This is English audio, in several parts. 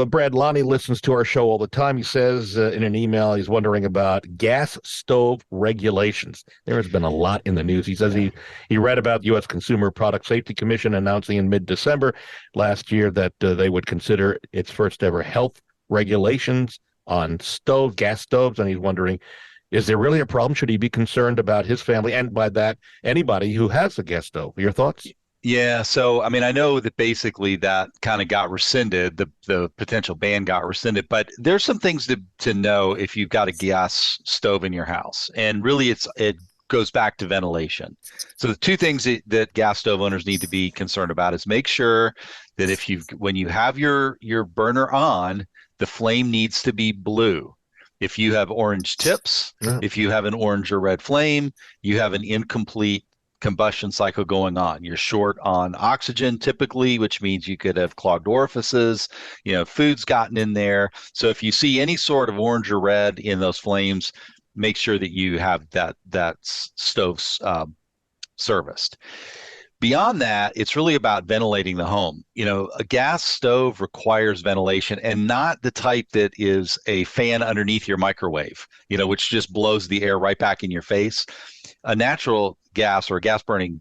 Brad, Lonnie listens to our show all the time. He says in an email he's wondering about gas stove regulations. There has been a lot in the news. He says he read about the U.S. Consumer Product Safety Commission announcing in mid-December last year that they would consider its first ever health regulations on gas stoves, and he's wondering, is there really a problem? Should he be concerned about his family, and by that, anybody who has a gas stove? Your thoughts? Yeah, so I mean, I know that basically that kind of got rescinded, the potential ban got rescinded, but there's some things to know if you've got a gas stove in your house. And really it goes back to ventilation. So the two things that gas stove owners need to be concerned about is make sure that when you have your burner on, the flame needs to be blue. If you have orange tips, Yeah. if you have an orange or red flame, you have an incomplete combustion cycle going on. You're short on oxygen typically, which means you could have clogged orifices, food's gotten in there. So if you see any sort of orange or red in those flames, make sure that you have that stove serviced. Beyond that, it's really about ventilating the home. A gas stove requires ventilation, and not the type that is a fan underneath your microwave, which just blows the air right back in your face. A natural gas or a gas burning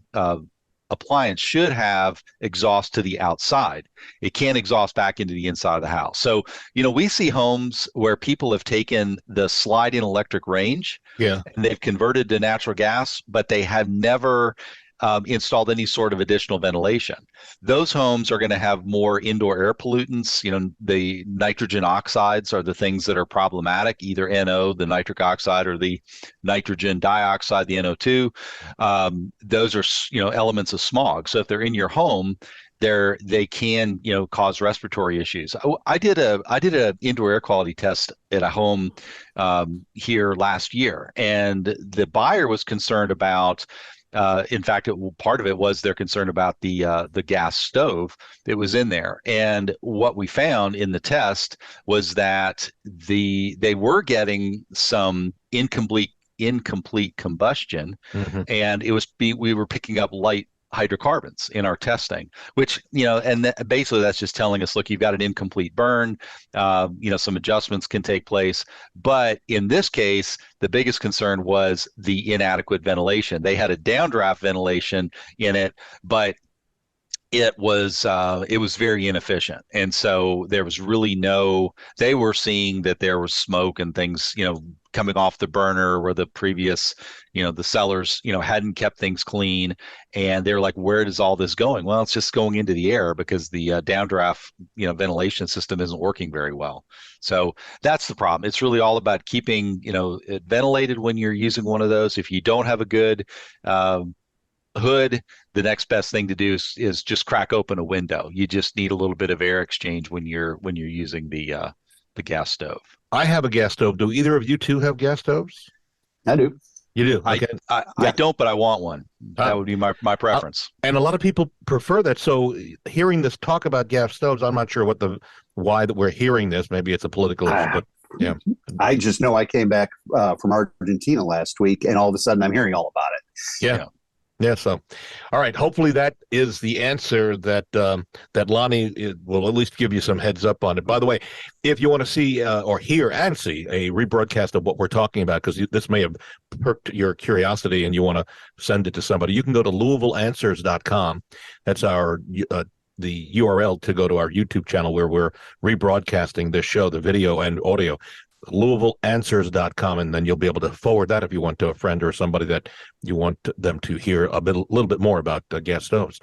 appliance should have exhaust to the outside. It can't exhaust back into the inside of the house. So, we see homes where people have taken the slide-in electric range, Yeah. and they've converted to natural gas, but they have never installed any sort of additional ventilation. Those homes are going to have more indoor air pollutants. The nitrogen oxides are the things that are problematic, either NO, the nitric oxide, or the nitrogen dioxide, the NO2. Those are, elements of smog. So if they're in your home, they can cause respiratory issues. I did a indoor air quality test at a home here last year, and the buyer was concerned about. In fact, part of it was their concern about the gas stove that was in there. And what we found in the test was that they were getting some incomplete combustion, Hmm. and we were picking up light hydrocarbons in our testing, which, and basically that's just telling us, look, you've got an incomplete burn. Some adjustments can take place. But in this case, the biggest concern was the inadequate ventilation. They had a downdraft ventilation in it, but it was very inefficient. And so there was really they were seeing that there was smoke and things, coming off the burner where the previous, the sellers, hadn't kept things clean. And they're like, where is all this going? Well, it's just going into the air because the downdraft, ventilation system isn't working very well. So that's the problem. It's really all about keeping, it ventilated when you're using one of those. If you don't have a good, hood, the next best thing to do is just crack open a window. You just need a little bit of air exchange when you're using the gas stove. I have a gas stove. Do either of you two have gas stoves? I do. You do? I Okay. I don't, but I want one. That would be my preference. And a lot of people prefer that. So hearing this talk about gas stoves, I'm not sure why that we're hearing this. Maybe it's a political issue, but yeah. I just know I came back from Argentina last week, and all of a sudden I'm hearing all about it. Yeah. Yeah. So, all right. Hopefully that is the answer that Lonnie will at least give you some heads up on it. By the way, if you want to see or hear and see a rebroadcast of what we're talking about, because this may have perked your curiosity and you want to send it to somebody, you can go to LouisvilleAnswers.com. That's the URL to go to our YouTube channel where we're rebroadcasting this show, the video and audio. LouisvilleAnswers.com, and then you'll be able to forward that if you want to a friend or somebody that you want them to hear little bit more about gas stoves.